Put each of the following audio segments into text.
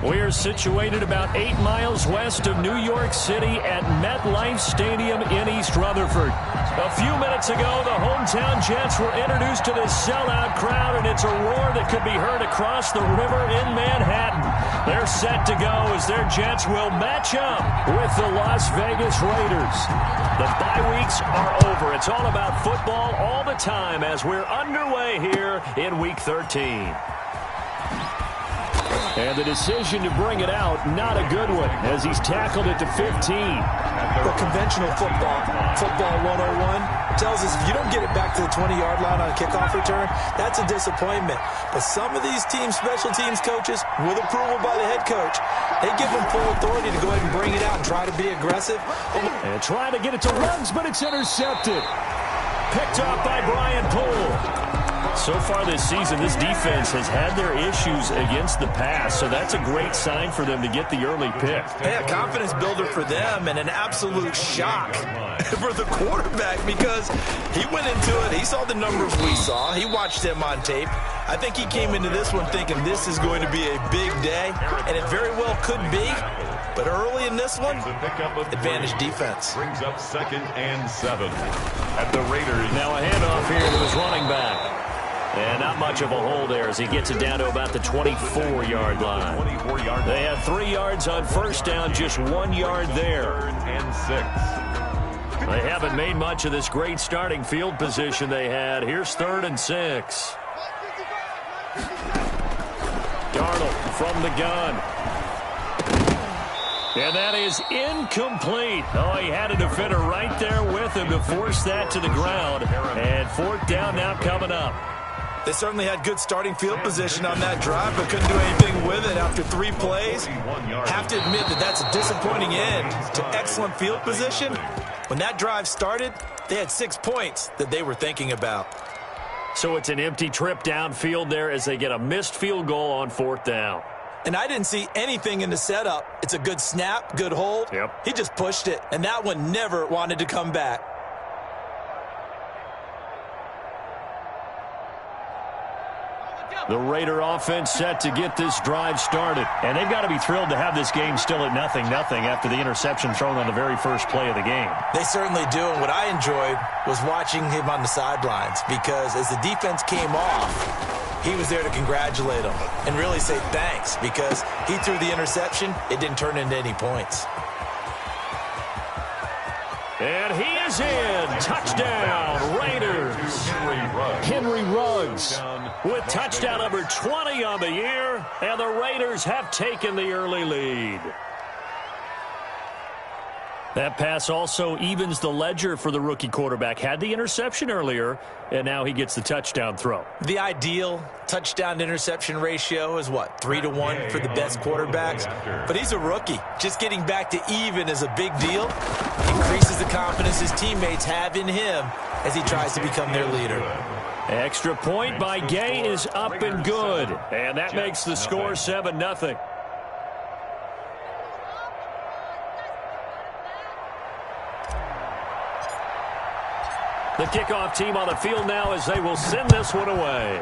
We are situated about 8 miles west of New York City at MetLife Stadium in East Rutherford. A few minutes ago, the hometown Jets were introduced to this sellout crowd, and it's a roar that could be heard across the river in Manhattan. They're set to go as their Jets will match up with the Las Vegas Raiders. The bye weeks are over. It's all about football all the time as we're underway here in Week 13. And the decision to bring it out, not a good one, as he's tackled it to 15. Well, conventional football 101, tells us if you don't get it back to the 20-yard line on a kickoff return, that's a disappointment. But some of these teams, special teams coaches, with approval by the head coach, they give them full authority to go ahead and bring it out and try to be aggressive. And trying to get it to Ruggs, but it's intercepted. Picked up by Brian Poole. So far this season, this defense has had their issues against the pass, so that's a great sign for them to get the early pick. Yeah, confidence builder for them and an absolute shock for the quarterback because he went into it. He saw the numbers we saw. He watched them on tape. I think he came into this one thinking this is going to be a big day, and it very well could be. But early in this one, advantage defense. Brings up 2nd and 7 at the Raiders. Now a handoff here to his running back. And not much of a hole there as he gets it down to about the 24-yard line. They have 3 yards on first down, just 1 yard there. And 6. They haven't made much of this great starting field position they had. Here's 3rd and 6. Darnold from the gun. And that is incomplete. Oh, he had a defender right there with him to force that to the ground. And 4th down now coming up. They certainly had good starting field position on that drive, but couldn't do anything with it after 3 plays. Have to admit that that's a disappointing end to excellent field position. When that drive started, they had 6 points that they were thinking about. So it's an empty trip downfield there as they get a missed field goal on 4th down. And I didn't see anything in the setup. It's a good snap, good hold. Yep. He just pushed it, and that one never wanted to come back. The Raider offense set to get this drive started. And they've got to be thrilled to have this game still at 0-0 after the interception thrown on the very first play of the game. They certainly do. And what I enjoyed was watching him on the sidelines because as the defense came off, he was there to congratulate them and really say thanks because he threw the interception. It didn't turn into any points. And he is in. Touchdown, Raiders. Henry Ruggs with touchdown number 20 on the year, and the Raiders have taken the early lead. That pass also evens the ledger for the rookie quarterback. Had the interception earlier, and now he gets the touchdown throw. The ideal touchdown-interception ratio is, what, 3-to-1 for the best quarterbacks? But he's a rookie. Just getting back to even is a big deal. Increases the confidence his teammates have in him as he tries to become their leader. Extra point by Gay is up and good. And that makes the score 7-0. The kickoff team on the field now as they will send this one away.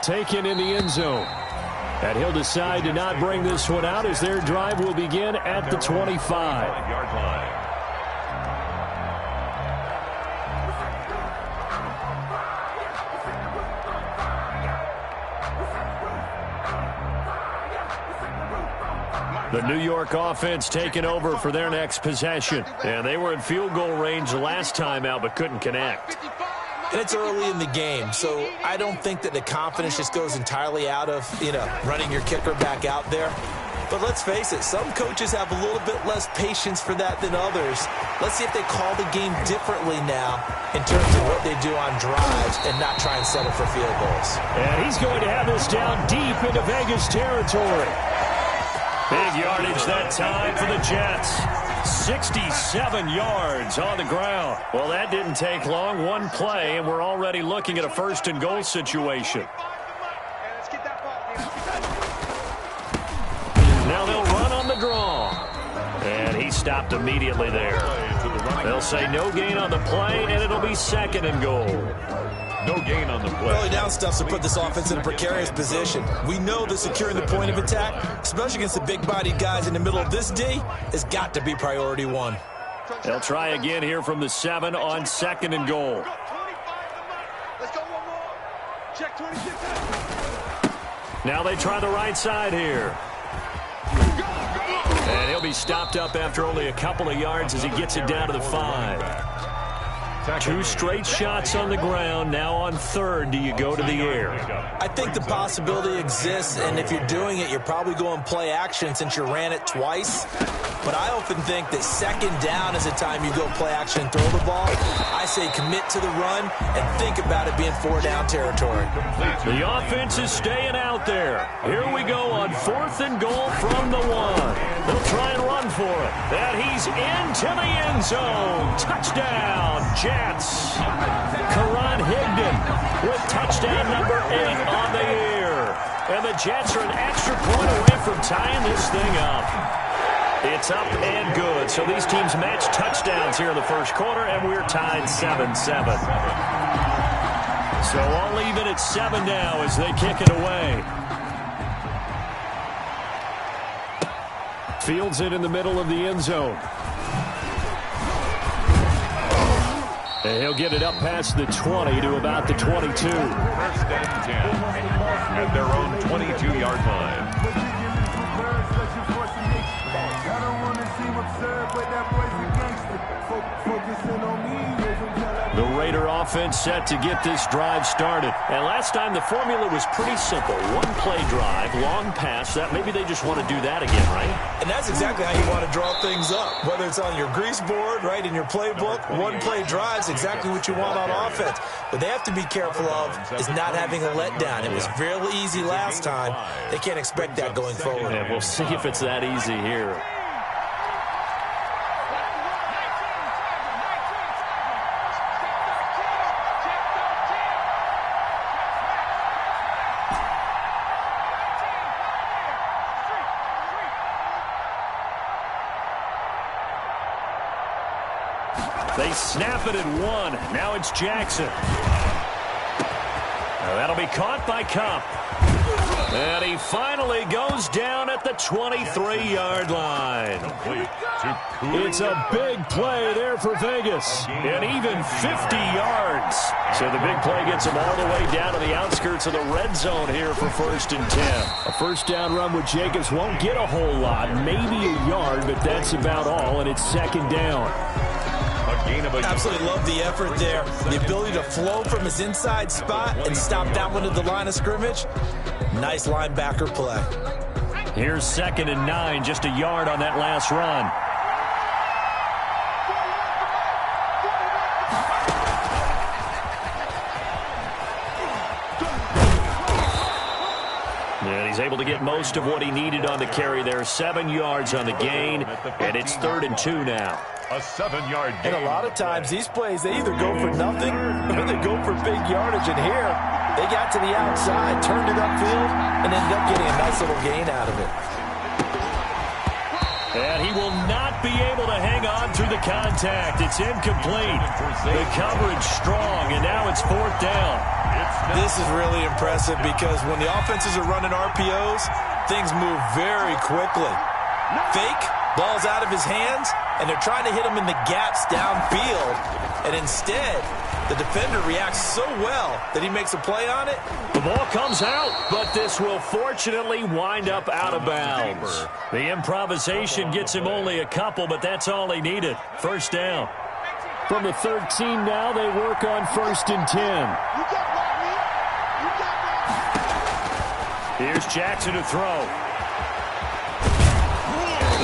Taken in the end zone. And he'll decide to not bring this one out as their drive will begin at the 25-yard line. The New York offense taking over for their next possession. And they were in field goal range the last time out but couldn't connect. And it's early in the game, so I don't think that the confidence just goes entirely out of, running your kicker back out there. But let's face it, some coaches have a little bit less patience for that than others. Let's see if they call the game differently now in terms of what they do on drives and not try and settle for field goals. And he's going to have this down deep into Vegas territory. Big yardage that time for the Jets. 67 yards on the ground. Well, that didn't take long. One play, and we're already looking at a 1st and goal situation. Now they'll run on the draw. And he stopped immediately there. They'll say no gain on the play, and it'll be 2nd and goal. No gain on the play. Early down stuffs to put this offense in a precarious position. We know that securing the point of attack, especially against the big-bodied guys in the middle of this D, has got to be priority one. They'll try again here from the 7 on 2nd and goal. Let's go one more. Check 26. Now they try the right side here. And he'll be stopped up after only a couple of yards as he gets it down to the 5. 2 straight shots on the ground. Now on 3rd, do you go to the air? I think the possibility exists, and if you're doing it, you're probably going play action since you ran it twice. But I often think that 2nd down is the time you go play action and throw the ball. I say commit to the run and think about it being 4-down territory. The offense is staying out there. Here we go on 4th and goal from the 1. They'll try and run for it. And he's into the end zone. Touchdown, Jets. Karan Higdon with touchdown number 8 on the year. And the Jets are an extra point away from tying this thing up. It's up and good. So these teams match touchdowns here in the first quarter, and we're tied 7-7. So all even at 7 now as they kick it away. Fields it in the middle of the end zone. And he'll get it up past the 20 to about the 22. 1st and 10 at their own 22-yard line. The Raider offense set to get this drive started. And last time the formula was pretty simple. 1-play drive, long pass. That maybe they just want to do that again, right? And that's exactly how you want to draw things up. Whether it's on your grease board, right, in your playbook, 1-play drive is exactly what you want on offense. What they have to be careful of is not having a letdown. It was fairly easy last time. They can't expect that going forward. And we'll see if it's that easy here. They snap it at 1. Now it's Jackson. Now that'll be caught by Cup. And he finally goes down at the 23-yard line. It's a big play there for Vegas. And even 50 yards. So the big play gets him all the way down to the outskirts of the red zone here for 1st and 10. A 1st down run with Jacobs won't get a whole lot. Maybe a yard, but that's about all. And it's 2nd down. Absolutely love the effort there. The ability to flow from his inside spot and stop that one at the line of scrimmage. Nice linebacker play. Here's 2nd and 9, just a yard on that last run. And he's able to get most of what he needed on the carry there. 7 yards on the gain, and it's 3rd and 2 now. A 7-yard gain. And a lot of times these plays, they either go for nothing or they go for big yardage. And here, they got to the outside, turned it upfield, and ended up getting a nice little gain out of it. And he will not be able to hang on through the contact. It's incomplete. The coverage strong, and now it's 4th down. This is really impressive because when the offenses are running RPOs, things move very quickly. Fake, ball's out of his hands, and they're trying to hit him in the gaps downfield. And instead, the defender reacts so well that he makes a play on it. The ball comes out, but this will fortunately wind up out of bounds. The improvisation gets him only a couple, but that's all he needed. 1st down. From the 13 now, they work on 1st and 10. Here's Jackson to throw.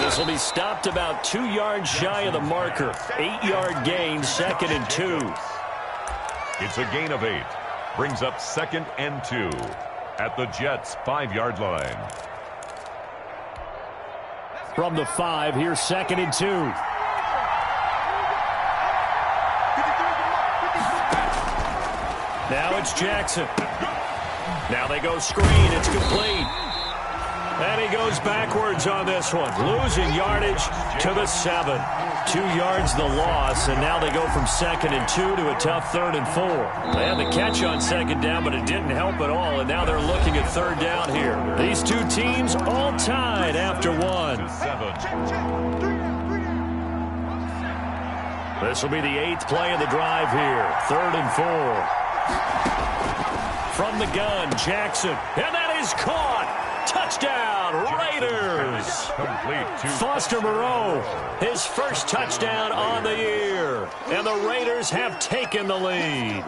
This will be stopped about 2 yards shy of the marker. 8-yard gain, 2nd and 2. It's a gain of 8. Brings up 2nd and 2 at the Jets' 5-yard line. From the 5, here's 2nd and 2. Now it's Jackson. Now they go screen. It's complete. And he goes backwards on this one, losing yardage to the 7. 2 yards the loss, and now they go from 2nd and 2 to a tough 3rd and 4. They had the catch on 2nd down, but it didn't help at all, and now they're looking at 3rd down here. These two teams all tied after 1. This will be the 8th play of the drive here, 3rd and 4. From the gun, Jackson, and that is caught. Touchdown, Raiders! Foster Moreau, his first touchdown on the year. And the Raiders have taken the lead.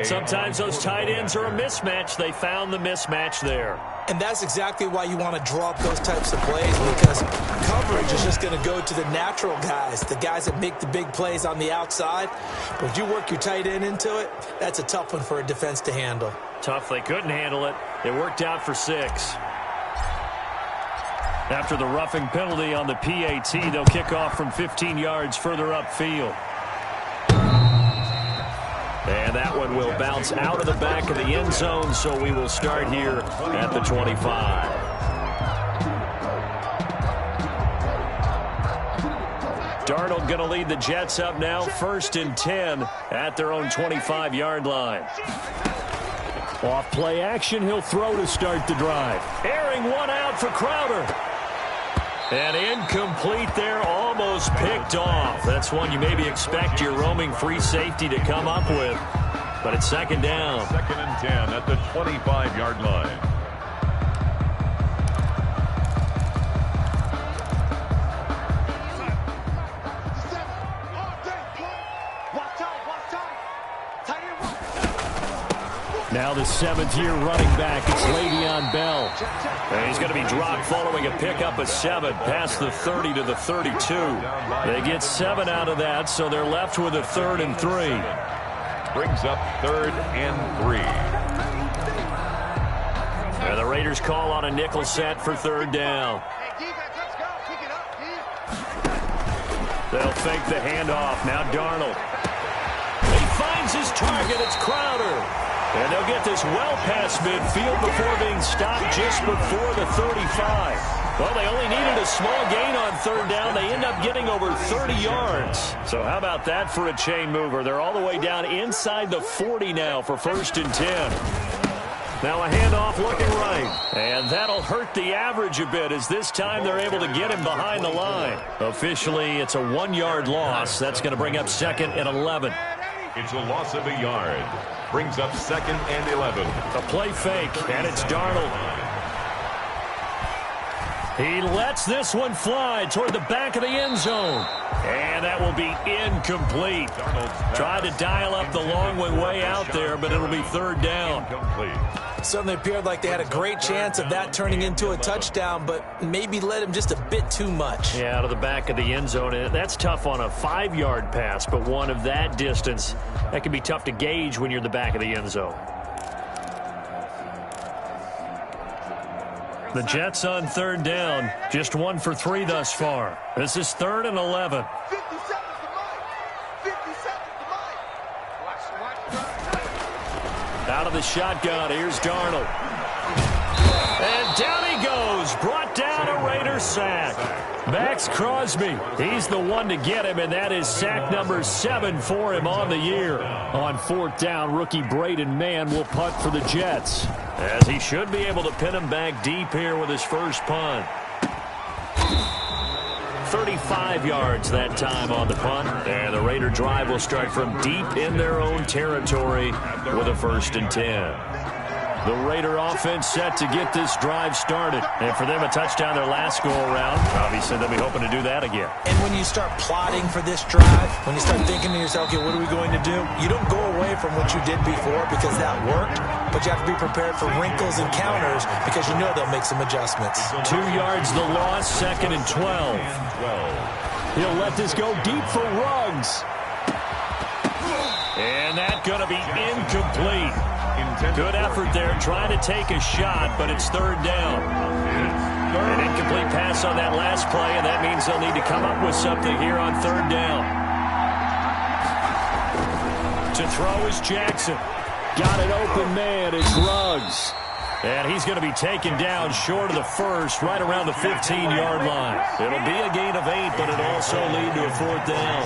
Sometimes those tight ends are a mismatch. They found the mismatch there. And that's exactly why you want to draw up those types of plays, because coverage is just going to go to the natural guys, the guys that make the big plays on the outside. But if you work your tight end into it, that's a tough one for a defense to handle. Tough. They couldn't handle it. It worked out for 6. After the roughing penalty on the PAT, they'll kick off from 15 yards further upfield. And that one will bounce out of the back of the end zone, so we will start here at the 25. Darnold going to lead the Jets up now, 1st and 10 at their own 25-yard line. Off play action, he'll throw to start the drive. Airing one out for Crowder. And incomplete there, almost picked off. That's one you maybe expect your roaming free safety to come up with. But it's 2nd down. 2nd and 10 at the 25-yard line. Now the 7th-year running back, it's Le'Veon Bell. And he's going to be dropped following a pickup of 7 past the 30 to the 32. They get 7 out of that, so they're left with a 3rd and 3. Brings up 3rd and 3. And the Raiders call on a nickel set for 3rd down. They'll fake the handoff. Now Darnold. He finds his target. It's Crowder. And they'll get this well past midfield before being stopped just before the 35. Well, they only needed a small gain on 3rd down. They end up getting over 30 yards. So how about that for a chain mover? They're all the way down inside the 40 now for 1st and 10. Now a handoff looking right. And that'll hurt the average a bit, as this time they're able to get him behind the line. Officially, it's a 1-yard loss. That's going to bring up 2nd and 11. It's a loss of a yard. Brings up 2nd and 11. A play fake, and it's Darnold. He lets this one fly toward the back of the end zone. And that will be incomplete. Tried to dial up the long one way out there, but it'll be 3rd down. Certainly appeared like they had a great chance of that turning into a touchdown, but maybe led him just a bit too much. Yeah, out of the back of the end zone. And that's tough on a 5-yard pass, but one of that distance, that can be tough to gauge when you're in the back of the end zone. The Jets on 3rd down, just 1 for 3 thus far. This is 3rd and 11. 57 to Mike. 57 to Mike. Out of the shotgun, here's Darnold. And down he goes, brought down a Raider sack. Max Crosby, he's the one to get him, and that is sack number 7 for him on the year. On 4th down, rookie Braden Mann will punt for the Jets, as he should be able to pin him back deep here with his first punt. 35 yards that time on the punt, and the Raider drive will start from deep in their own territory with a 1st and 10. The Raider offense set to get this drive started. And for them, a touchdown their last go-around. Obviously, they'll be hoping to do that again. And when you start plotting for this drive, when you start thinking to yourself, okay, what are we going to do? You don't go away from what you did before because that worked, but you have to be prepared for wrinkles and counters because you know they'll make some adjustments. 2 yards the loss, 2nd and 12. He'll let this go deep for Ruggs. And that's going to be incomplete. Good effort there, trying to take a shot, but it's 3rd down. An incomplete pass on that last play, and that means they'll need to come up with something here on 3rd down. To throw is Jackson. Got an open man, it's Ruggs. And he's going to be taken down short of the first, right around the 15-yard line. It'll be a gain of 8, but it'll also lead to a 4th down.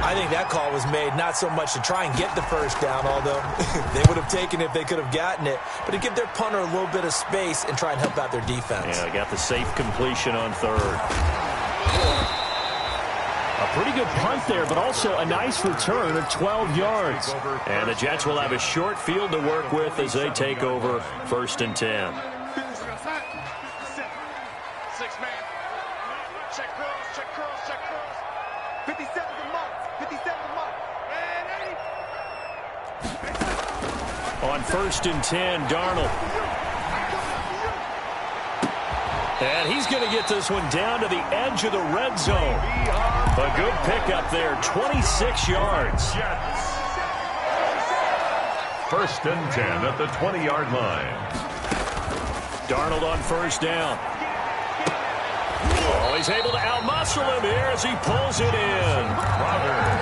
I think that call was made not so much to try and get the first down, although they would have taken it if they could have gotten it, but to give their punter a little bit of space and try and help out their defense. Yeah, they got the safe completion on 3rd. A pretty good punt there, but also a nice return of 12 yards. And the Jets will have a short field to work with as they take over 1st and 10. 6 man. Check cross. 57 the mark. 57 the mark. And 80. On 1st and 10, Darnold. And he's going to get this one down to the edge of the red zone. A good pickup there, 26 yards. 1st and 10 at the 20-yard line. Darnold on 1st down. Oh, he's able to outmuscle him here as he pulls it in.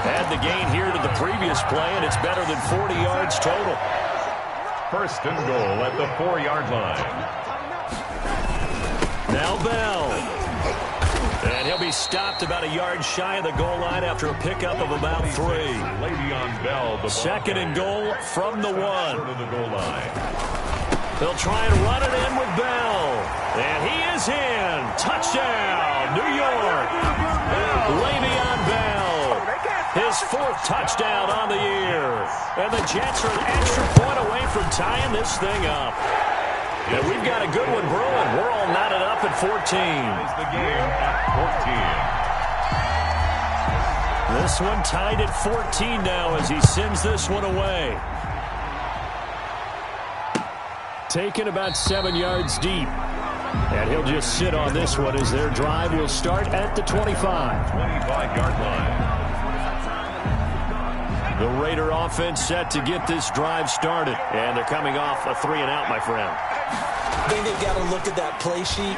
Had the gain here to the previous play, and it's better than 40 yards total. 1st and goal at the 4-yard line. Now Bell. And he'll be stopped about a yard shy of the goal line after a pickup of about 3. Le'Veon Bell, the 2nd and goal from the 1. to the goal line. They'll try and run it in with Bell. And he is in. Touchdown, New York. Le'Veon Bell. His 4th touchdown on the year. And the Jets are an extra point away from tying this thing up. And we've got a good one brewing. We're all knotted up at 14. Is the game at 14. This one tied at 14 now as he sends this one away. Taken about 7 yards deep. And he'll just sit on this one as their drive will start at the 25. 25-yard line. The Raider offense set to get this drive started. And they're coming off a 3-and-out, my friend. I think they've got to look at that play sheet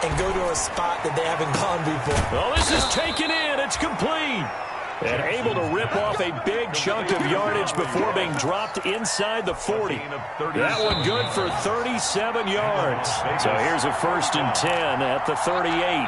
and go to a spot that they haven't gone before. Oh, this is taken in. It's complete. And able to rip off a big chunk of yardage before being dropped inside the 40. That one good for 37 yards. So here's a 1st and 10 at the 38.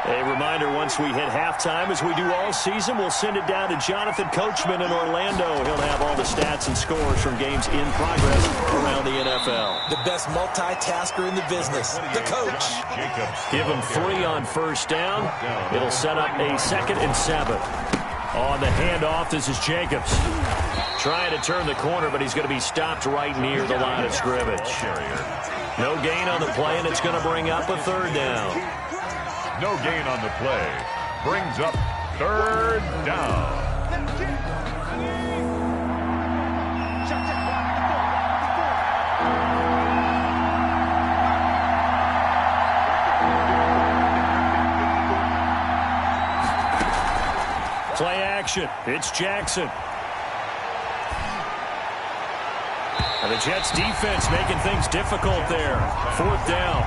A reminder, once we hit halftime, as we do all season, we'll send it down to Jonathan Coachman in Orlando. He'll have all the stats and scores from games in progress around the NFL. The best multitasker in the business, the coach. Give him 3 on 1st down. It'll set up a 2nd and 7. On the handoff, this is Jacobs. Trying to turn the corner, but he's going to be stopped right near the line of scrimmage. No gain on the play, and it's going to bring up a 3rd down. No gain on the play. Brings up 3rd down. Play action. It's Jackson. And the Jets defense making things difficult there. 4th down.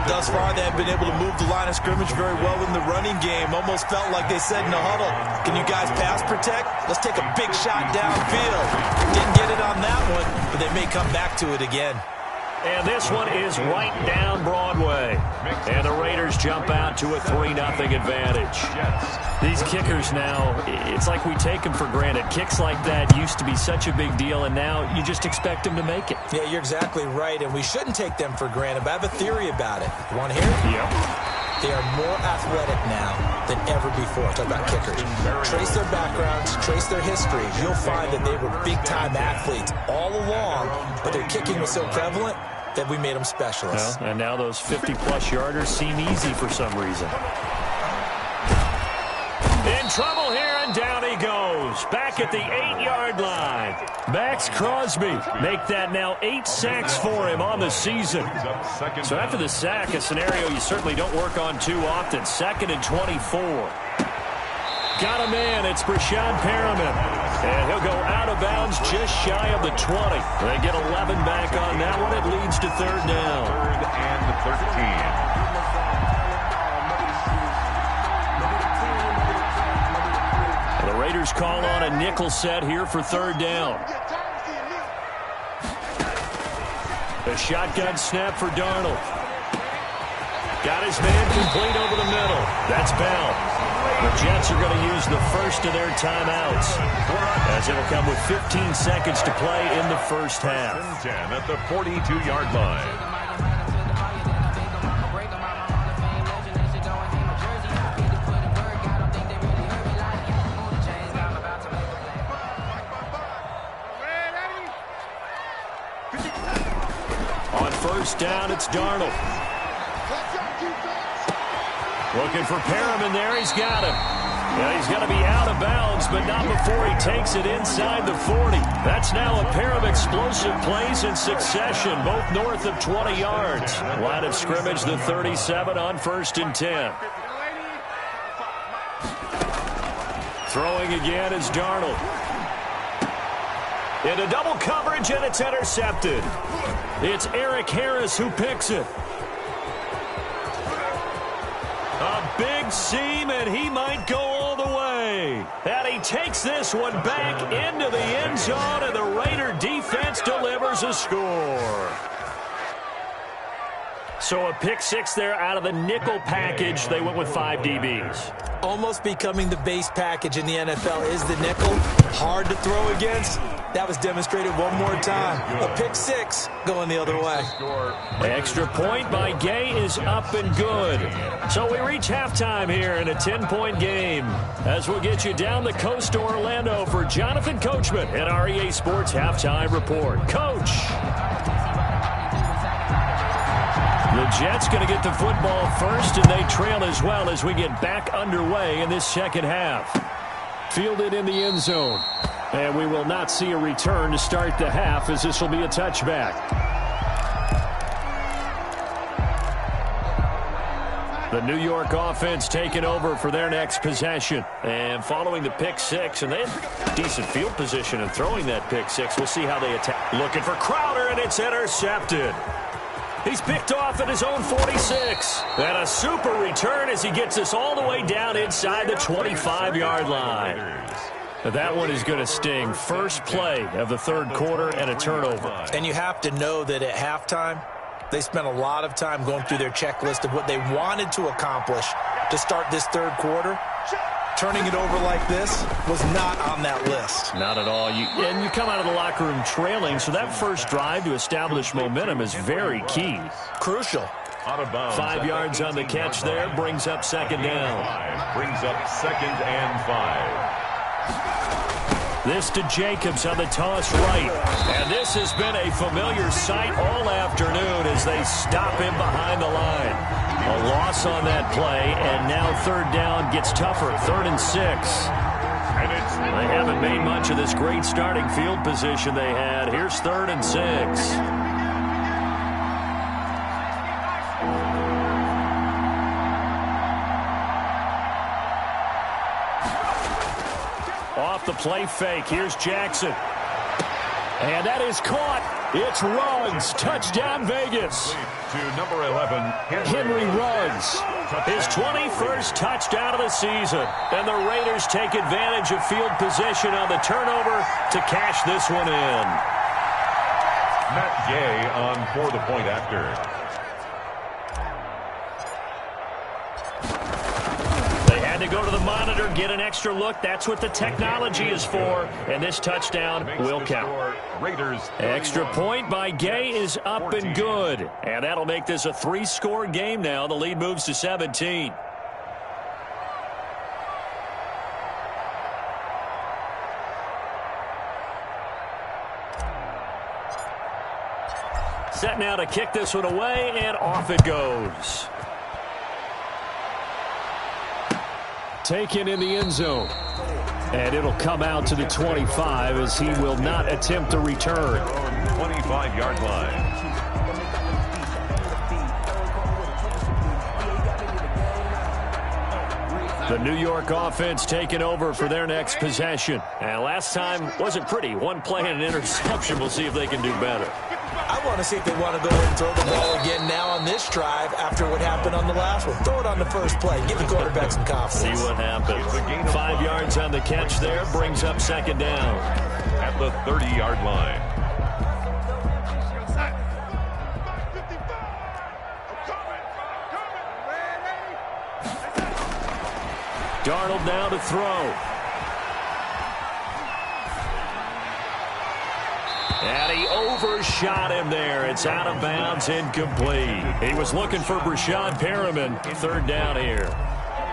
Thus far, they have been able to move the line of scrimmage very well in the running game. Almost felt like they said in the huddle, can you guys pass protect? Let's take a big shot downfield. Didn't get it on that one, but they may come back to it again. And this one is right down Broadway. And the Raiders jump out to a 3-0 advantage. These kickers now, it's like we take them for granted. Kicks like that used to be such a big deal, and now you just expect them to make it. Yeah, you're exactly right, and we shouldn't take them for granted, but I have a theory about it. You want to hear it? Yep. They are more athletic now than ever before. Talk about kickers. Trace their backgrounds, trace their history. You'll find that they were big-time athletes all along, but their kicking was so prevalent that we made them specialists. Well, and now those 50-plus yarders seem easy for some reason. In trouble here, and down he goes. Back at the 8-yard line. Max Crosby make that now 8 sacks for him on the season. So after the sack, a scenario you certainly don't work on too often. 2nd and 24. Got a man. It's Brashad Perriman. And he'll go out of bounds just shy of the 20. They get 11 back on that one. It leads to 3rd down. 3rd and 13. The Raiders call on a nickel set here for 3rd down. A shotgun snap for Darnold. Got his man complete over the middle. That's Bell. The Jets are going to use the first of their timeouts, as it'll come with 15 seconds to play in the first half. 10 at the 42-yard line. On first down, it's Darnold. Looking for Perriman there. He's got him. Yeah, he's got to be out of bounds, but not before he takes it inside the 40. That's now a pair of explosive plays in succession, both north of 20 yards. Line of scrimmage, the 37 on 1st and 10. Throwing again is Darnold. Into double coverage, and it's intercepted. It's Eric Harris who picks it. A big seam, and he might go all the way. And he takes this one back into the end zone, and the Raider defense delivers a score. So a pick six there out of the nickel package. They went with 5 DBs. Almost becoming the base package in the NFL is the nickel. Hard to throw against. That was demonstrated one more time. A pick six going the other way. Extra point by Gay is up and good. So we reach halftime here in a 10-point game. As we'll get you down the coast to Orlando for Jonathan Coachman at our EA Sports Halftime Report. Coach. The Jets going to get the football first, and they trail as well as we get back underway in this second half. Fielded in the end zone. And we will not see a return to start the half, as this will be a touchback. The New York offense taking over for their next possession. And following the pick six, and they had decent field position in throwing that pick six. We'll see how they attack. Looking for Crowder, and it's intercepted. He's picked off at his own 46. And a super return as he gets us all the way down inside the 25-yard line. That one is going to sting. First play of the third quarter and a turnover. And you have to know that at halftime, they spent a lot of time going through their checklist of what they wanted to accomplish to start this third quarter. Turning it over like this was not on that list. Not at all. And you come out of the locker room trailing, so that first drive to establish momentum is very key. Crucial. Out of bounds. 5 yards on the catch there. Brings up second down. Brings up 2nd and 5. This to Jacobs on the toss right. And this has been a familiar sight all afternoon as they stop him behind the line. A loss on that play, and now third down gets tougher. 3rd and 6. They haven't made much of this great starting field position they had. Here's 3rd and 6. Off the play fake. Here's Jackson. And that is caught. It's Ruggs. Touchdown, Vegas. To number 11, Henry Ruggs. His 21st touchdown of the season. And the Raiders take advantage of field position on the turnover to cash this one in. Matt Gay on for the point after. To go to the monitor, get an extra look. That's what the technology is for. And this touchdown will count. Raiders. Extra point by Gay is up and good. And that'll make this a 3-score game now. The lead moves to 17. Set now to kick this one away, and off it goes. Taken in the end zone. And it'll come out to the 25 as he will not attempt a return. 25-yard line. The New York offense taking over for their next possession. And last time wasn't pretty. One play and an interception. We'll see if they can do better. I want to see if they want to go ahead and throw the ball again now on this drive after what happened on the last one. Throw it on the first play. Give the quarterback some confidence. See what happens. 5 yards on the catch there. Brings up second down. At the 30-yard line. Darnold now to throw. And he overshot him there. It's out of bounds, incomplete. He was looking for Brashad Perriman. 3rd down here.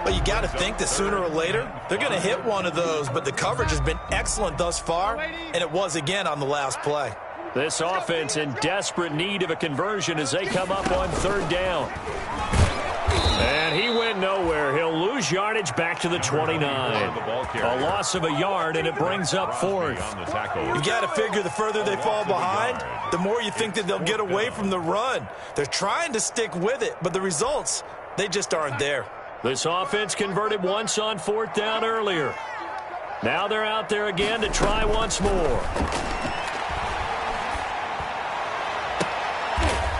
Well, you got to think that sooner or later they're going to hit one of those, but the coverage has been excellent thus far, and it was again on the last play. This offense in desperate need of a conversion as they come up on 3rd down. And he went nowhere. He'll lose yardage back to the 29. A loss of a yard, and it brings up 4th. You got to figure the further they fall behind, the more you think that they'll get away from the run. They're trying to stick with it, but the results, they just aren't there. This offense converted once on 4th down earlier. Now they're out there again to try once more.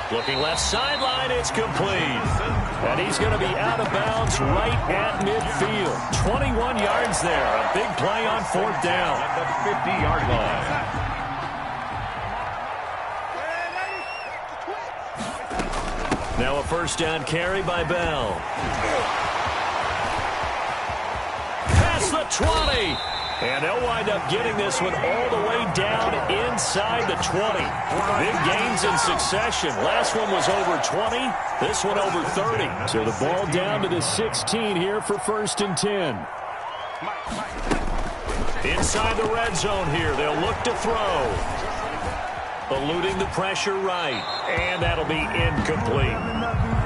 Looking left sideline, it's complete. And he's going to be out of bounds right at midfield. 21 yards there. A big play on 4th down. At the 50-yard line. Now a 1st down carry by Bell. Past the 20. And they'll wind up getting this one all the way down inside the 20. Big gains in succession. Last one was over 20. This one over 30. So the ball down to the 16 here for 1st and 10. Inside the red zone here. They'll look to throw. Eluding the pressure right. And that'll be incomplete.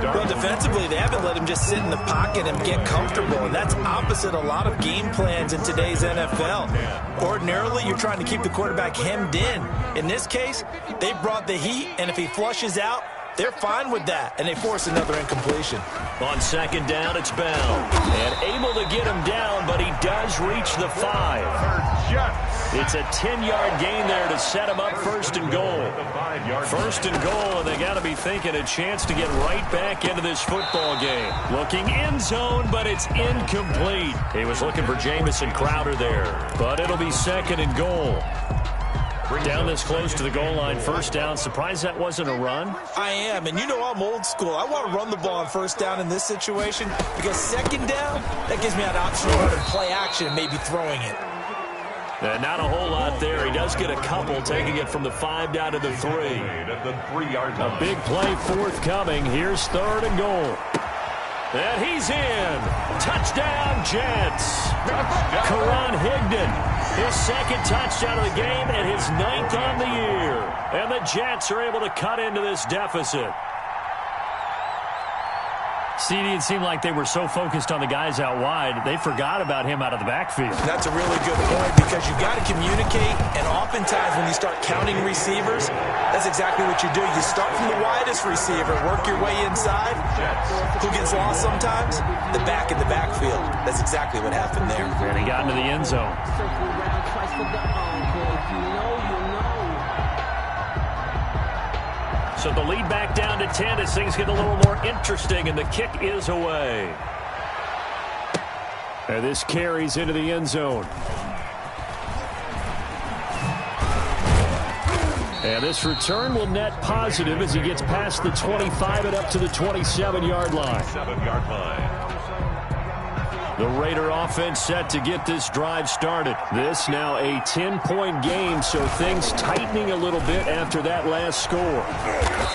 Well, defensively, they haven't let him just sit in the pocket and get comfortable, and that's opposite a lot of game plans in today's NFL. Ordinarily, you're trying to keep the quarterback hemmed in. In this case, they brought the heat, and if he flushes out, they're fine with that, and they force another incompletion. On 2nd down, it's Bell. And able to get him down, but he does reach the 5. It's a 10-yard gain there to set him up 1st and goal. 1st and goal, and they got to be thinking a chance to get right back into this football game. Looking end zone, but it's incomplete. He was looking for Jamison Crowder there, but it'll be 2nd and goal. Down this close to the goal line, 1st down. Surprised that wasn't a run? I am, and you know I'm old school. I want to run the ball on 1st down in this situation because 2nd down, that gives me an option to run and play action and maybe throwing it. Not a whole lot there. He does get a couple, taking it from the 5 down to the 3. At the 3-yard line. A big play forthcoming. Here's 3rd and goal. And he's in. Touchdown, Jets. Karan Higdon, his 2nd touchdown of the game and his 9th on the year. And the Jets are able to cut into this deficit. CD, it seemed like they were so focused on the guys out wide, they forgot about him out of the backfield. That's a really good point because you've got to communicate, and oftentimes when you start counting receivers, that's exactly what you do. You start from the widest receiver, work your way inside. Who gets lost sometimes? The back in the backfield. That's exactly what happened there. And he got into the end zone. So the lead back down to 10 as things get a little more interesting, and the kick is away. And this carries into the end zone. And this return will net positive as he gets past the 25 and up to the 27-yard line. 7-yard line. The Raider offense set to get this drive started. This now a 10-point game, so things tightening a little bit after that last score.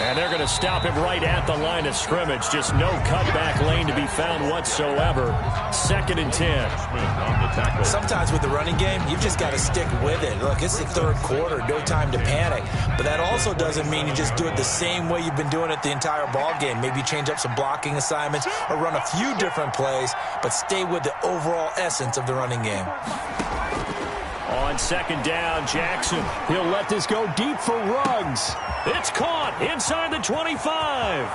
And they're going to stop him right at the line of scrimmage. Just no cutback lane to be found whatsoever. 2nd and 10. Sometimes with the running game, you've just got to stick with it. Look, it's the 3rd quarter, no time to panic. But that also doesn't mean you just do it the same way you've been doing it the entire ball game. Maybe change up some blocking assignments or run a few different plays, but stay with the overall essence of the running game. On 2nd down, Jackson. He'll let this go deep for Ruggs. It's caught inside the 25.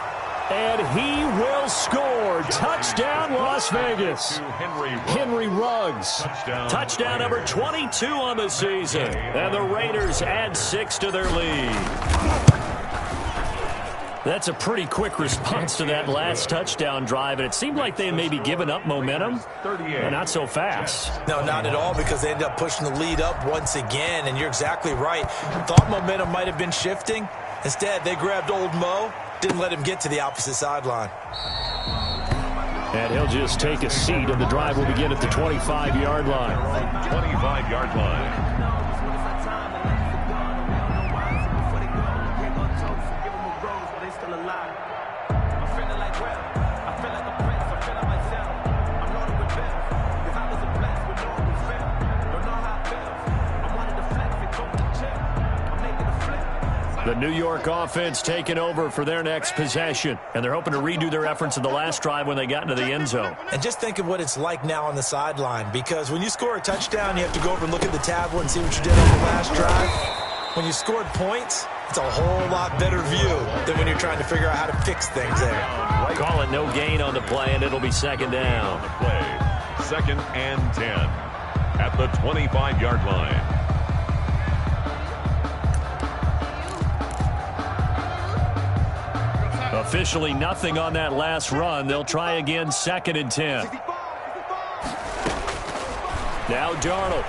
And he will score. Touchdown, Las Vegas. Henry Ruggs. Touchdown number 22 on the season. And the Raiders add 6 to their lead. That's a pretty quick response to that last touchdown drive, and it seemed like they had maybe given up momentum, but not so fast. No, not at all, because they ended up pushing the lead up once again, and you're exactly right. Thought momentum might have been shifting. Instead, they grabbed old Mo, didn't let him get to the opposite sideline. And he'll just take a seat, and the drive will begin at the 25-yard line. 25-yard line. The New York offense taking over for their next possession, and they're hoping to redo their efforts in the last drive when they got into the end zone. And just think of what it's like now on the sideline, because when you score a touchdown, you have to go over and look at the tablet and see what you did on the last drive. When you scored points, it's a whole lot better view than when you're trying to figure out how to fix things there. Call it no gain on the play, and it'll be second down. Play. 2nd and 10 at the 25-yard line. Officially nothing on that last run. They'll try again, 2nd and 10. Now Darnold.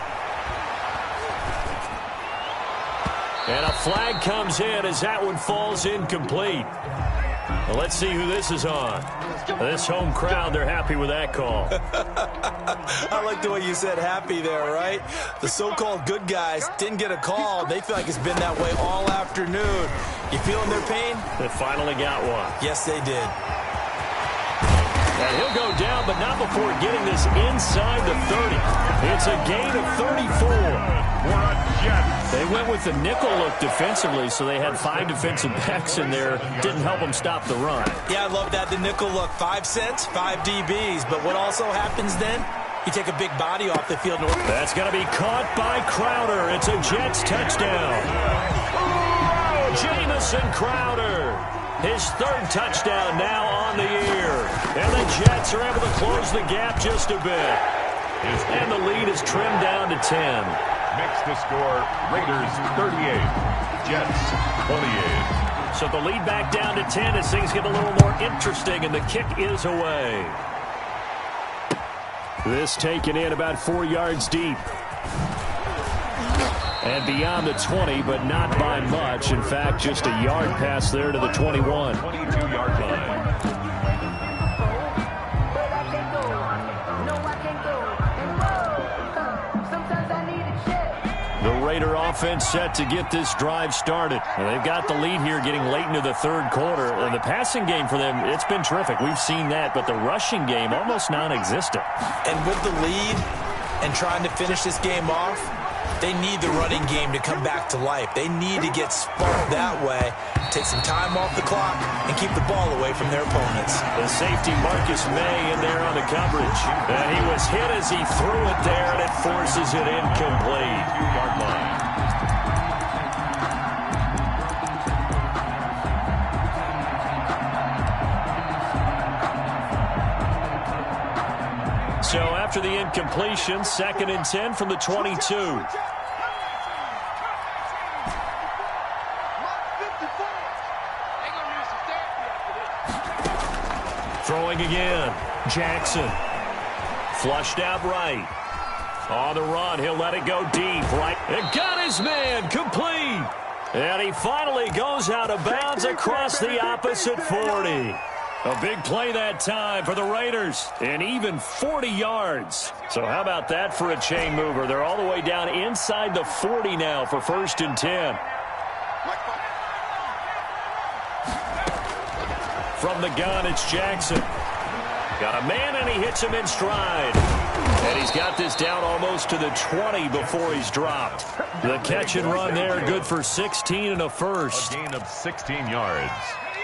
And a flag comes in as that one falls incomplete. Well, let's see who this is on. This home crowd, they're happy with that call. I like the way you said happy there, right? The so-called good guys didn't get a call. They feel like it's been that way all afternoon. You feeling their pain? They finally got one. Yes, they did. And he'll go down, but not before getting this inside the 30. It's a gain of 34. They went with the nickel look defensively, so they had 5 defensive backs in there. Didn't help them stop the run. Yeah, I love that, the nickel look. 5 cents, 5 DBs. But what also happens then? You take a big body off the field. That's going to be caught by Crowder. It's a Jets touchdown. Jamison Crowder. His 3rd touchdown now on the year. And the Jets are able to close the gap just a bit. And the lead is trimmed down to 10. Makes the score Raiders 38, Jets 28. So the lead back down to 10 as things get a little more interesting, and the kick is away. This taken in about 4 yards deep. And beyond the 20, but not by much. In fact, just a yard pass there to the 21. 22-yard line. The Raider offense set to get this drive started. And they've got the lead here getting late into the 3rd quarter. And the passing game for them, it's been terrific. We've seen that, but the rushing game almost non-existent. And with the lead and trying to finish this game off, they need the running game to come back to life. They need to get sparked that way, take some time off the clock, and keep the ball away from their opponents. The safety Marcus May in there on the coverage. And he was hit as he threw it there, and it forces it incomplete. 2-yard line. So after the incompletion, 2nd and 10 from the 22. Throwing again. Jackson. Flushed out right. On the run, he'll let it go deep. Right. It got his man. Complete. And he finally goes out of bounds across the opposite 40. A big play that time for the Raiders. And even 40 yards. So how about that for a chain mover? They're all the way down inside the 40 now for 1st and 10. From the gun, it's Jackson. Got a man, and he hits him in stride. And he's got this down almost to the 20 before he's dropped. The catch and run there, good for 16 and a first. A gain of 16 yards.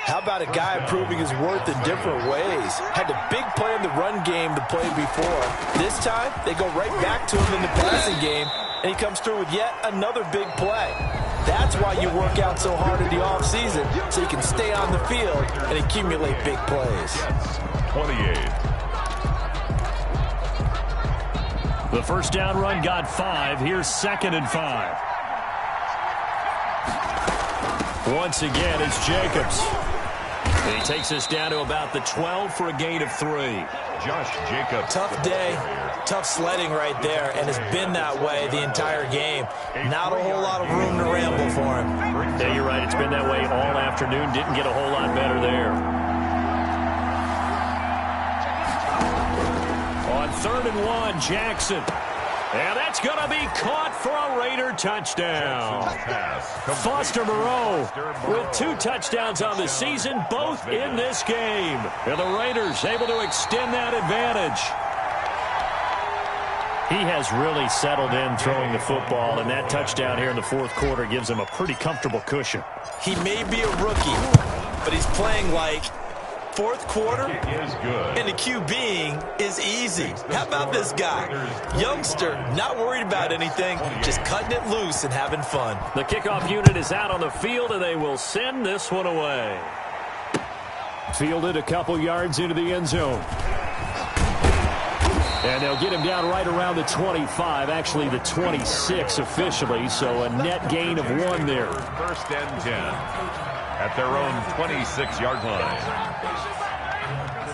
How about a guy proving his worth in different ways? Had a big play in the run game the play before. This time, they go right back to him in the passing game, and he comes through with yet another big play. That's why you work out so hard in the offseason, so you can stay on the field and accumulate big plays. Jets 28. The first down run got 5. Here's 2nd and 5. Once again, it's Jacobs. And he takes us down to about the 12 for a gain of 3. Josh Jacobs. Tough day, tough sledding right there, and it's been that way the entire game. Not a whole lot of room to ramble for him. Yeah, you're right. It's been that way all afternoon. Didn't get a whole lot better there. 3rd and 1, Jackson. And that's going to be caught for a Raider touchdown. Foster Moreau with 2 touchdowns on the season, both in this game. And the Raiders able to extend that advantage. He has really settled in throwing the football, and that touchdown here in the 4th quarter gives him a pretty comfortable cushion. He may be a rookie, but he's playing like 4th quarter, and the QBing is easy. How about this guy? Youngster, not worried about anything, just cutting it loose and having fun. The kickoff unit is out on the field, and they will send this one away. Fielded a couple yards into the end zone. And they'll get him down right around the 25, actually the 26 officially, so a net gain of 1 there. 1st and 10 at their own 26-yard line.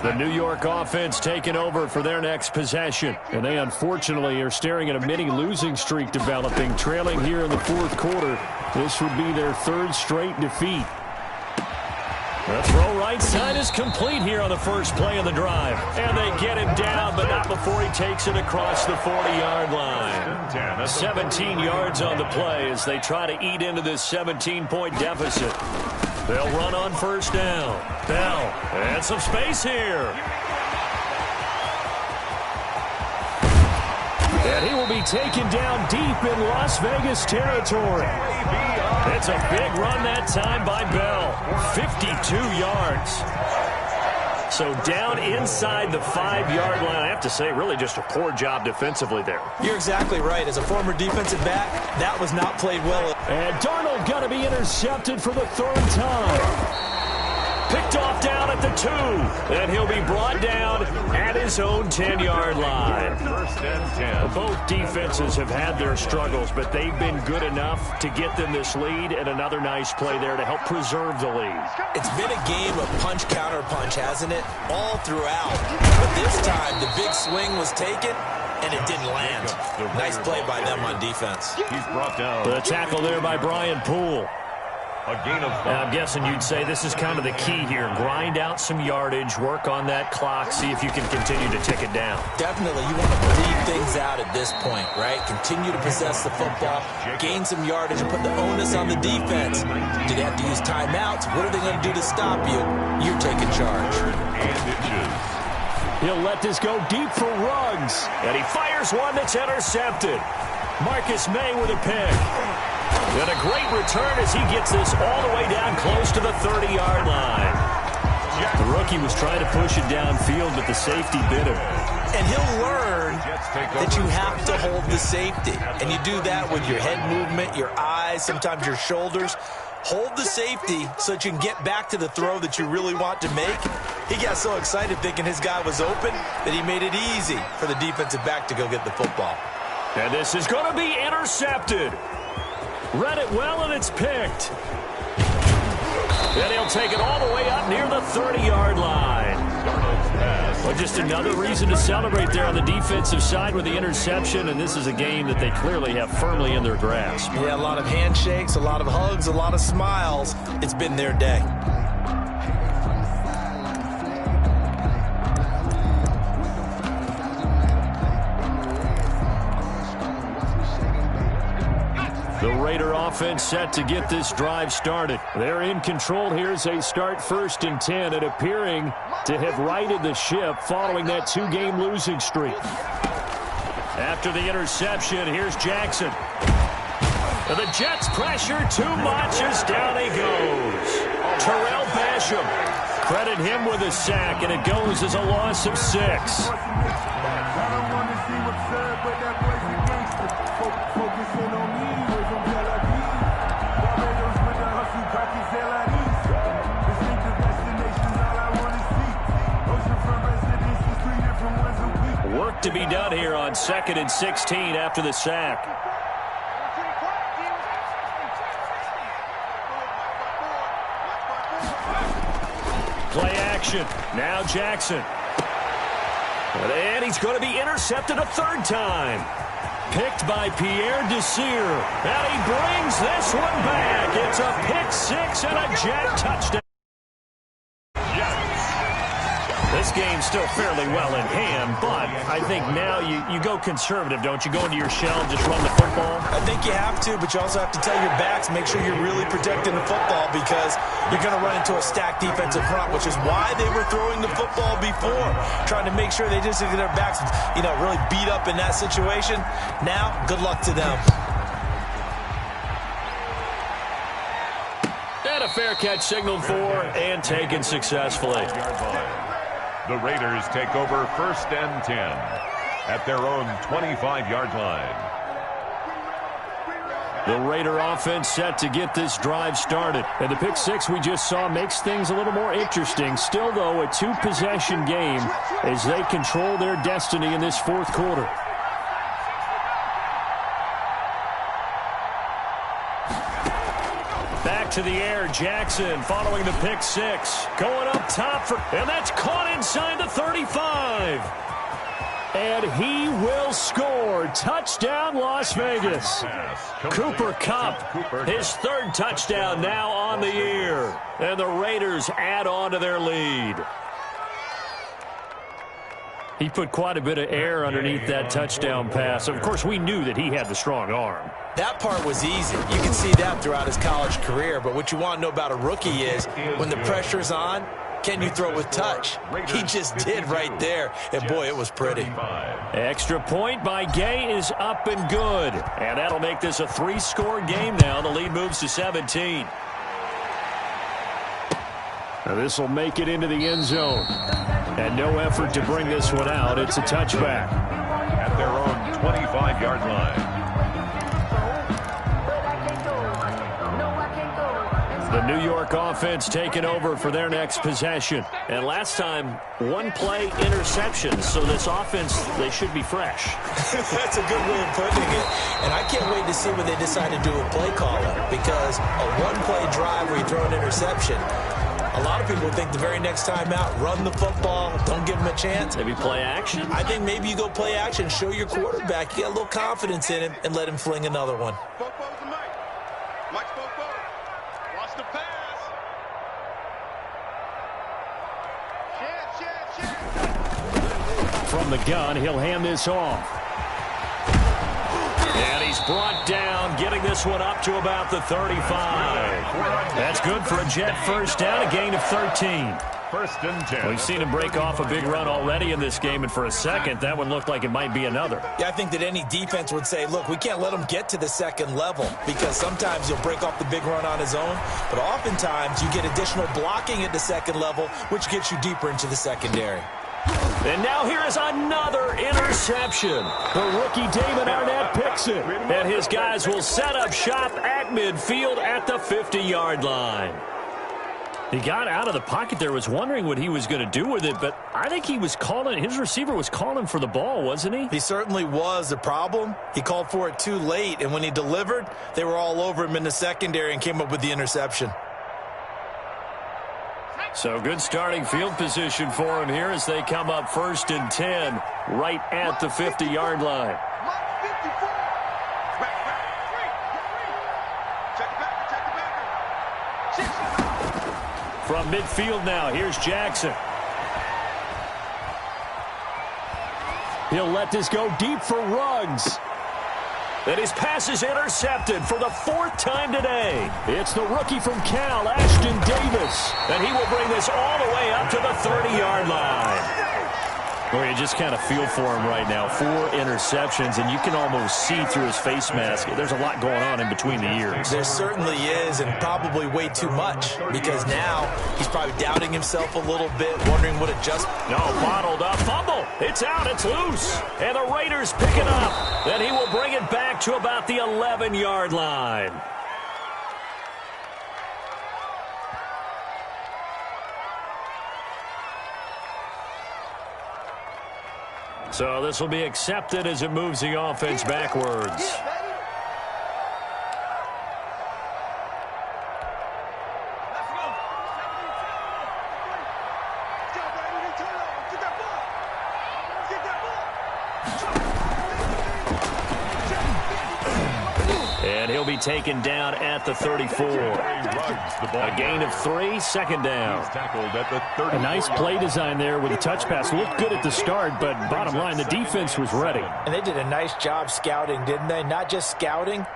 The New York offense taking over for their next possession. And they unfortunately are staring at a mini losing streak developing, trailing here in the 4th quarter. This would be their 3rd straight defeat. The throw right side is complete here on the first play of the drive. And they get him down, but not before he takes it across the 40-yard line. 17 yards on the play as they try to eat into this 17-point deficit. They'll run on 1st down. Bell, and some space here. And he will be taken down deep in Las Vegas territory. It's a big run that time by Bell. 52 yards. So down inside the 5-yard line. I have to say, really just a poor job defensively there. You're exactly right. As a former defensive back, that was not played well. And Darnold going to be intercepted for the 3rd time. Picked off down at the 2. And he'll be brought down at his own 10-yard line. 1st and 10. Both defenses have had their struggles, but they've been good enough to get them this lead, and another nice play there to help preserve the lead. It's been a game of punch-counter-punch, hasn't it? All throughout. But this time, the big swing was taken, and it didn't land. Nice play by them on defense. He's brought down. The tackle there by Brian Poole. A gain of 5. I'm guessing you'd say this is kind of the key here. Grind out some yardage, work on that clock, see if you can continue to tick it down. Definitely. You want to bleed things out at this point, right? Continue to possess the football, gain some yardage, and put the onus on the defense. Do they have to use timeouts? What are they going to do to stop you? You're taking charge. 3rd and inches. He'll let this go deep for Ruggs. And he fires one that's intercepted. Marcus May with a pick. And a great return as he gets this all the way down close to the 30-yard line. The rookie was trying to push it downfield, but the safety bit him. And he'll learn that you have to hold the safety. And you do that with your head movement, your eyes, sometimes your shoulders. Hold the safety so that you can get back to the throw that you really want to make. He got so excited thinking his guy was open that he made it easy for the defensive back to go get the football. And this is going to be intercepted. Read it well, and it's picked. And he'll take it all the way up near the 30-yard line. Well, just another reason to celebrate there on the defensive side with the interception, and this is a game that they clearly have firmly in their grasp. Yeah, a lot of handshakes, a lot of hugs, a lot of smiles. It's been their day. The Raider offense set to get this drive started. They're in control here as they start 1st and 10 and appearing to have righted the ship following that 2-game losing streak. After the interception, here's Jackson. And the Jets pressure too much as down he goes. Terrell Basham. Credit him with a sack, and it goes as a loss of 6. Work to be done here on 2nd and 16 after the sack. Play action. Now Jackson. And he's going to be intercepted a 3rd time. Picked by Pierre Desir. And he brings this one back. It's a pick 6 and a Jet touchdown. This game still fairly well in hand, but I think now you go conservative, don't you? Go into your shell and just run the football? I think you have to, but you also have to tell your backs, make sure you're really protecting the football because you're going to run into a stacked defensive front, which is why they were throwing the football before, trying to make sure they just get their backs, really beat up in that situation. Now, good luck to them. And a fair catch signaled for and taken successfully. The Raiders take over 1st and 10 at their own 25-yard line. The Raider offense set to get this drive started. And the pick six we just saw makes things a little more interesting. Still, though, a two-possession game as they control their destiny in this fourth quarter. Back to the air, Jackson following the pick six. Going up top, and that's caught inside the 35. And he will score. Touchdown, Las Vegas. Cooper Kupp, his third touchdown now on the year. And the Raiders add on to their lead. He put quite a bit of air underneath that touchdown pass. Of course, we knew that he had the strong arm. That part was easy. You can see that throughout his college career. But what you want to know about a rookie is when the pressure's on, can you throw with touch? He just did right there. And, boy, it was pretty. Extra point by Gay is up and good. And that'll make this a three-score game now. The lead moves to 17. Now this will make it into the end zone. And no effort to bring this one out. It's a touchback. At their own 25-yard line. The New York offense taking over for their next possession. And last time, one-play interception. So this offense, they should be fresh. That's a good way of putting it. And I can't wait to see when they decide to do a play caller. Because a one-play drive where you throw an interception, a lot of people think the very next time out, run the football, don't give them a chance. Maybe play action? I think maybe you go play action, show your quarterback, you get a little confidence in him, and let him fling another one. Mike Bobo. Watch the pass. From the gun, he'll hand this off. And he's brought down, getting this one up to about the 35. That's good for a Jet first down, a gain of 13. 1st and 10. We've seen him break off a big run already in this game, and for a second, that one looked like it might be another. Yeah, I think that any defense would say, look, we can't let him get to the second level because sometimes he'll break off the big run on his own, but oftentimes you get additional blocking at the second level, which gets you deeper into the secondary. And now here is another interception. The rookie Damon Arnett picks it, and his guys will set up shop at midfield at the 50-yard line. He got out of the pocket there, was wondering what he was going to do with it, but I think he was calling, his receiver was calling for the ball, wasn't he? He certainly was. The problem, he called for it too late, and when he delivered, they were all over him in the secondary and came up with the interception. So good starting field position for him here as they come up 1st and 10 right at the 50-yard line. From midfield now, here's Jackson. He'll let this go deep for Ruggs. And his pass is intercepted for the 4th time today. It's the rookie from Cal, Ashton Davis. And he will bring this all the way up to the 30-yard line. Well, you just kind of feel for him right now. 4 interceptions, and you can almost see through his face mask. There's a lot going on in between the ears. There certainly is, and probably way too much, because now he's probably doubting himself a little bit, wondering what adjustment. No, bottled up, fumble. It's out, it's loose. And the Raiders pick it up. Then he will bring it back to about the 11-yard line. So this will be accepted as it moves the offense backwards. And he'll he'll be taken down at the 34. A gain of 3, second down. A nice play design there with a touch pass. Looked good at the start, but bottom line, the defense was ready. And they did a nice job scouting, didn't they? Not just scouting,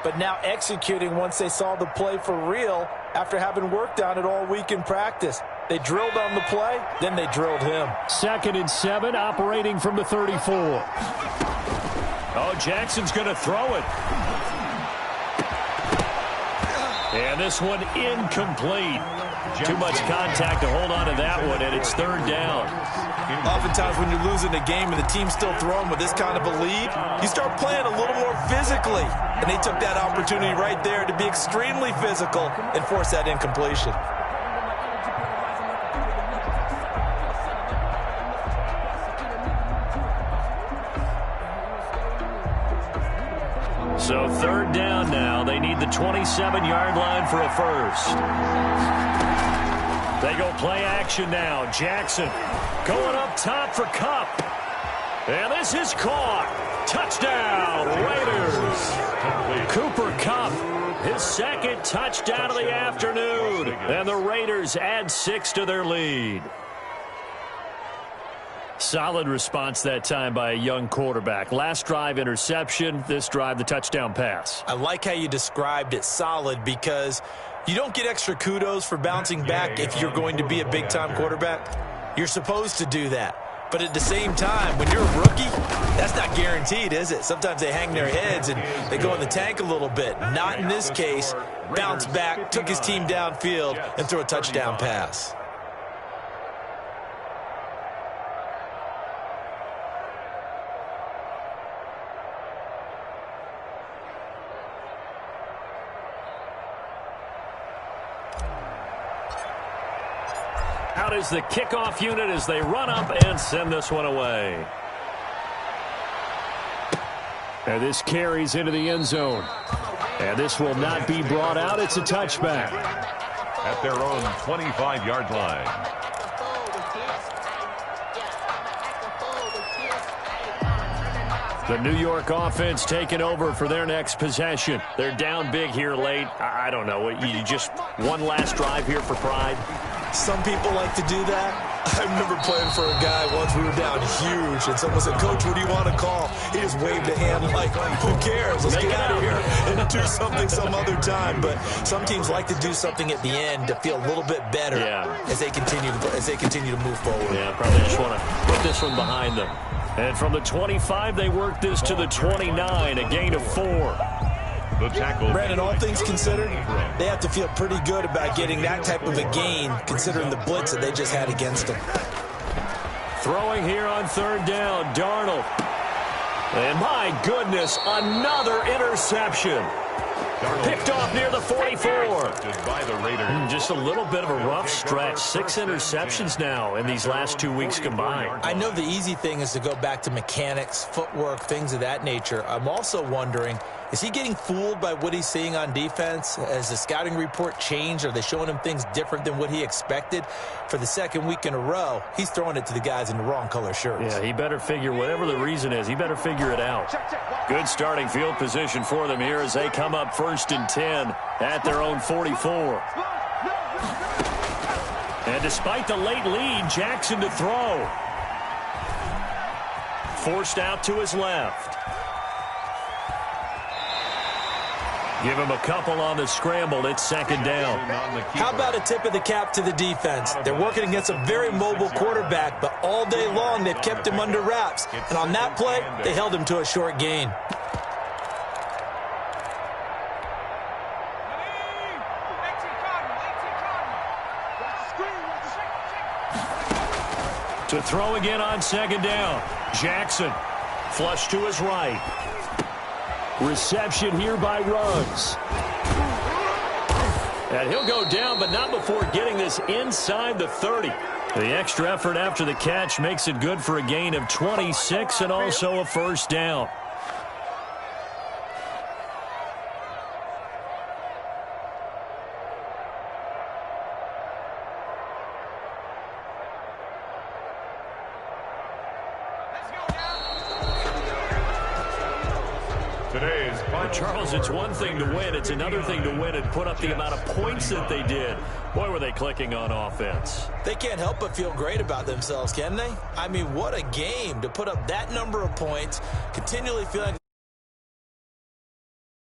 but now executing once they saw the play for real after having worked on it all week in practice. They drilled on the play, then they drilled him. 2nd and 7, operating from the 34. Oh, Jackson's going to throw it. And this one incomplete. Too much contact to hold on to that one, and it's 3rd down. Oftentimes when you're losing a game and the team's still throwing with this kind of a lead, you start playing a little more physically. And they took that opportunity right there to be extremely physical and force that incompletion. So 3rd down now. They need the 27-yard line for a first. They go play action now. Jackson going up top for Kupp. And this is caught. Touchdown, Raiders. Cooper Kupp, his 2nd touchdown of the afternoon. And the Raiders add 6 to their lead. Solid response that time by a young quarterback. Last drive, interception. This drive, the touchdown pass. I like how you described it, solid, because you don't get extra kudos for bouncing back if you're going to be a big-time quarterback. You're supposed to do that. But at the same time, when you're a rookie, that's not guaranteed, is it? Sometimes they hang their heads and they go in the tank a little bit. Not in this case. Bounced back, took his team downfield, and threw a touchdown pass. Out is the kickoff unit as they run up and send this one away. And this carries into the end zone. And this will not be brought out. It's a touchback. At their own 25-yard line. The New York offense taking over for their next possession. They're down big here late. I don't know. You just one last drive here for pride. Some people like to do that. I remember playing for a guy once. We were down huge, and someone said, "Coach, what do you want to call?" He just waved a hand like, "Who cares? Let's get out of here and do something some other time." But some teams like to do something at the end to feel a little bit better as they continue to move forward. Yeah, probably just want to put this one behind them. And from the 25, they work this to the 29, a gain of 4. Brandon, all things considered, they have to feel pretty good about getting that type of a gain, considering the blitz that they just had against them. Throwing here on 3rd down, Darnold. And my goodness, another interception. Picked off near the 44. Just a little bit of a rough stretch. 6 interceptions now in these last 2 weeks combined. I know the easy thing is to go back to mechanics, footwork, things of that nature. I'm also wondering, is he getting fooled by what he's seeing on defense? Has the scouting report changed? Are they showing him things different than what he expected? For the 2nd week in a row, he's throwing it to the guys in the wrong color shirts. Yeah, he better figure, whatever the reason is, he better figure it out. Good starting field position for them here as they come up 1st and 10 at their own 44. And despite the late lead, Jackson to throw. Forced out to his left. Give him a couple on the scramble. It's 2nd down. How about a tip of the cap to the defense? They're working against a very mobile quarterback, but all day long they've kept him under wraps. And on that play, they held him to a short gain. To throw again on 2nd down. Jackson, flush to his right. Reception here by Ruggs. And he'll go down, but not before getting this inside the 30. The extra effort after the catch makes it good for a gain of 26 and also a 1st down. Today's But Charles, it's one thing to win. It's another thing to win and put up the amount of points that they did. Boy, were they clicking on offense. They can't help but feel great about themselves, can they? I mean, what a game to put up that number of points, continually feeling